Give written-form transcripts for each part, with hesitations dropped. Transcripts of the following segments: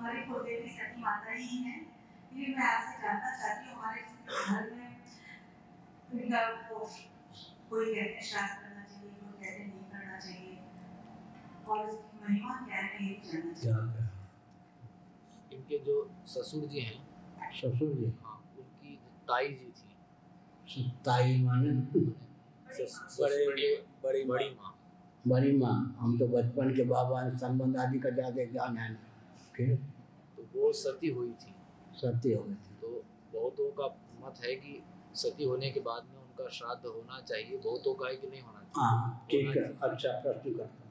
हमारी कुलदेवी सती माता ही हैं। फिर मैं आपसे जानना चाहती हूँ हमारे घर में इनका कोई कहते हैं श्राद्ध करना चाहिए, कोई कहते हैं नहीं करना चाहिए, और इसकी महिमा क्या है ये जानना चाहिए। इनके जो ससुर जी हैं, ससुर जी, हाँ, उनकी ताई जी थी। ताई माने बड़ी माँ। बड़ी माँ। हम तो बचपन के बाबा संबंध आदि का ज्यादा ज्ञान है। फिर तो वो सती हुई थी। सती हो गई थी। तो बहुतों का मत है कि सती होने के बाद में उनका श्राद्ध होना चाहिए, बहुतों का है कि नहीं होना चाहिए। हाँ ठीक है, अच्छा प्रश्न करता हूँ।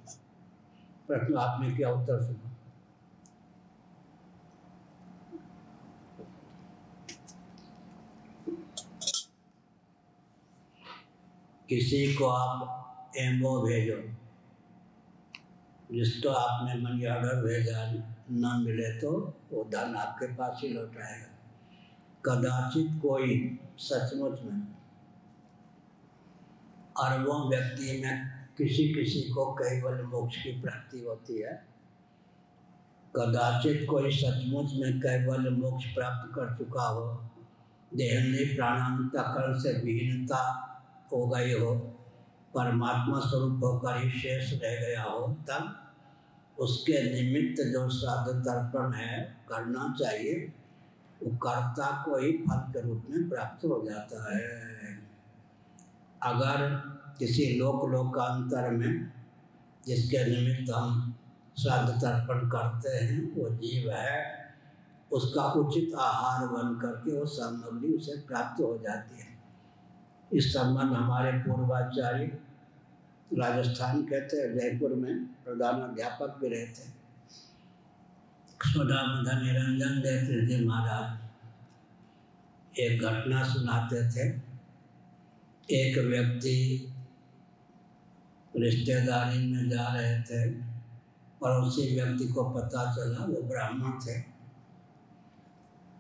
प्रश्न आपने क्या उत्तर सुना? किसी को आप एमओ भेजो, जिसको आपने मनी ऑर्डर भेजा न मिले तो वो धन आपके पास ही लौट आएगा। कदाचित कोई सचमुच में अरबों व्यक्ति में किसी किसी को कैवल्य मोक्ष की प्राप्ति होती है। कदाचित कोई सचमुच में कैवल्य मोक्ष प्राप्त कर चुका हो, देहनी प्राणांतकरण से विहीनता हो गई हो, परमात्मा स्वरूप होकर ही शेष रह गया हो, तब उसके निमित्त जो श्राद्ध तर्पण है करना चाहिए, वो कर्ता को ही फल के रूप में प्राप्त हो जाता है। अगर किसी लोकांतर में जिसके निमित्त हम श्राद्ध तर्पण करते हैं वो जीव है, उसका उचित आहार बन करके वो सामग्री उसे प्राप्त हो जाती है। इस संबंध हमारे पूर्वाचार्य राजस्थान के थे, जयपुर में प्रधानाध्यापक भी रहे थे, सुदामधन निरंजन देव जी महाराज एक घटना सुनाते थे। एक व्यक्ति रिश्तेदारी में जा रहे थे और उसी व्यक्ति को पता चला, वो ब्राह्मण थे,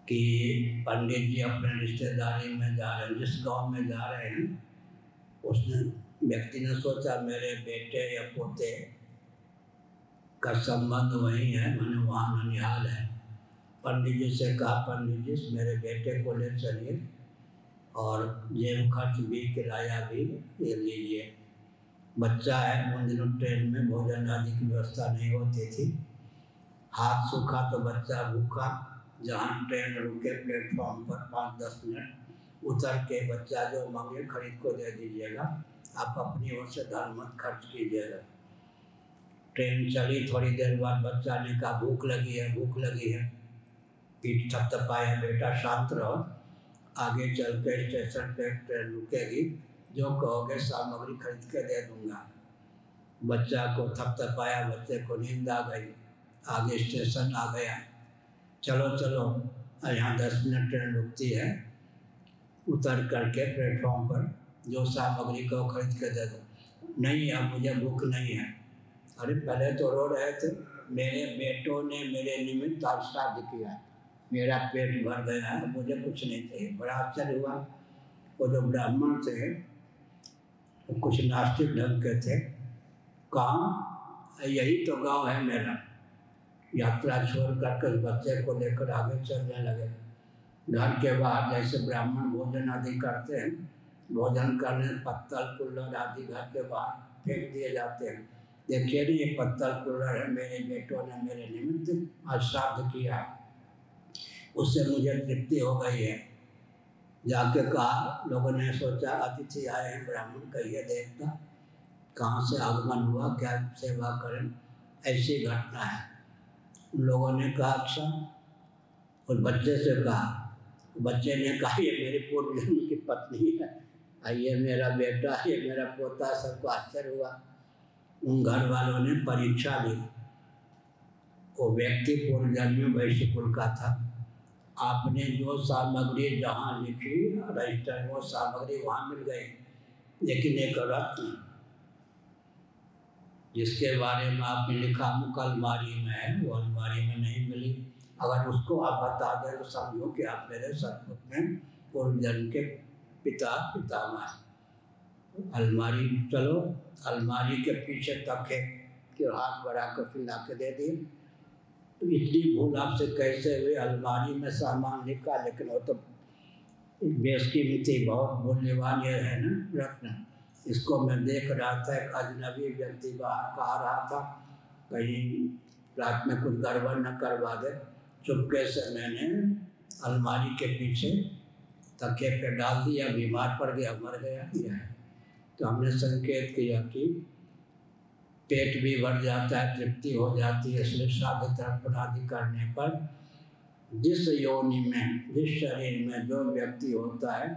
कि पंडित जी अपने रिश्तेदारी में जा रहे हैं, जिस गांव में जा रहे हैं, उसने व्यक्ति ने सोचा मेरे बेटे या पोते का संबंध वही है, मैंने वहाँ ननिहाल है। पंडित जी से कहा, पंडित जी मेरे बेटे को ले चलिए और जेब खर्च भी किराया भी ले लीजिए। बच्चा है, उन दिनों ट्रेन में भोजन आदि की व्यवस्था नहीं होती थी, हाथ सूखा तो बच्चा भूखा। जहाँ ट्रेन रुके प्लेटफॉर्म पर 5-10 मिनट उतर के बच्चा जो मांगे खरीद को दे दीजिएगा, आप अपनी ओर से धन मत खर्च कीजिएगा। ट्रेन चली, थोड़ी देर बाद बच्चा ने कहा भूख लगी है, भूख लगी है। पीठ थपथपाया, बेटा शांत रहो, आगे चल के स्टेशन पे ट्रेन रुकेगी, जो कहोगे सामग्री खरीद के दे दूंगा। बच्चा को थपथपाया, बच्चे को नींद आ गई, आगे स्टेशन आ गया। चलो चलो, यहाँ 10 मिनट ट्रेन रुकती है, उतर करके प्लेटफॉर्म पर जो सामग्री को खरीद के दे दो। नहीं, अब मुझे भूख नहीं है। अरे पहले तो रो रहे थे, मेरे बेटों ने मेरे निमित्त श्राद्ध किया, मेरा पेट भर गया है, मुझे कुछ नहीं चाहिए। बड़ा आश्चर्य हुआ। वो जो ब्राह्मण थे वो कुछ नास्तिक ढंग के थे। कहाँ? यही तो गांव है मेरा। यात्रा छोड़ करके बच्चे को लेकर आगे चलने लगे। घर के बाहर जैसे ब्राह्मण भोजन आदि करते हैं, भोजन करने पत्तल कुल्हड़ आदि घर के बाहर फेंक दिए जाते हैं। देखिए नहीं, ये पत्तल कुल्हड़ है, मेरे बेटों ने मेरे निमित्त आज श्राद्ध किया, उससे मुझे तृप्ति हो गई है। जाके कहा, लोगों ने सोचा अतिथि आए हैं ब्राह्मण, कहिए देवता कहाँ से आगमन हुआ, क्या सेवा करें, ऐसी घटना है। उन लोगों ने कहा अच्छा, और बच्चे से कहा, बच्चे ने कहा ये मेरी पूर्व जन्म की पत्नी है, ये मेरा बेटा, ये मेरा पोता। सबको आश्चर्य हुआ। उन घर वालों ने परीक्षा ली। वो व्यक्ति पूर्व जन्म में वैश्य कुल का था। आपने जो सामग्री जहाँ लिखी रजिस्टर, वो सामग्री वहाँ मिल गई, लेकिन एक रत्न जिसके बारे में आपने लिखा मुख अलमारी में है, वो अलमारी में नहीं मिली। अगर उसको आप बता दें तो समझो कि आप मेरे सचमुच में पूर्व जन्म के पितामह हैं। अलमारी, चलो अलमारी के पीछे तक है कि हाथ बढ़ा कर फिर ला के दे दिए। तो इतनी भूल आपसे कैसे हुई? अलमारी में सामान लिखा, लेकिन वो तो बेशकीमती बहुत मूल्यवान ये है ना रत्न। इसको मैं देख रहा था, एक अजनबी व्यक्ति बाहर का आ रहा था, कहीं रात में कुछ गड़बड़ न करवा दे। चुपके से मैंने अलमारी के पीछे तकिए पे डाल दिया, बीमार पड़ गया, मर गया। यह है तो हमने संकेत किया कि पेट भी भर जाता है, तृप्ति हो जाती है। इसलिए श्राद्ध तर्पण आदि करने पर जिस योनि में, जिस शरीर में जो व्यक्ति होता है,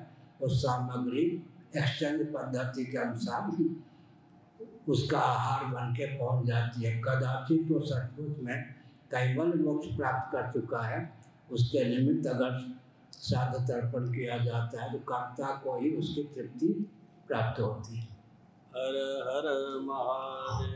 उस सामग्री एक्सचेंज पद्धति के अनुसार उसका आहार बन के पहुँच जाती है। कदाचित तो सचमुच में कैवल मोक्ष प्राप्त कर चुका है, उसके निमित्त अगर श्राद्ध तर्पण किया जाता है तो कर्ता को ही उसकी तृप्ति प्राप्त होती है। हर हर महादेव।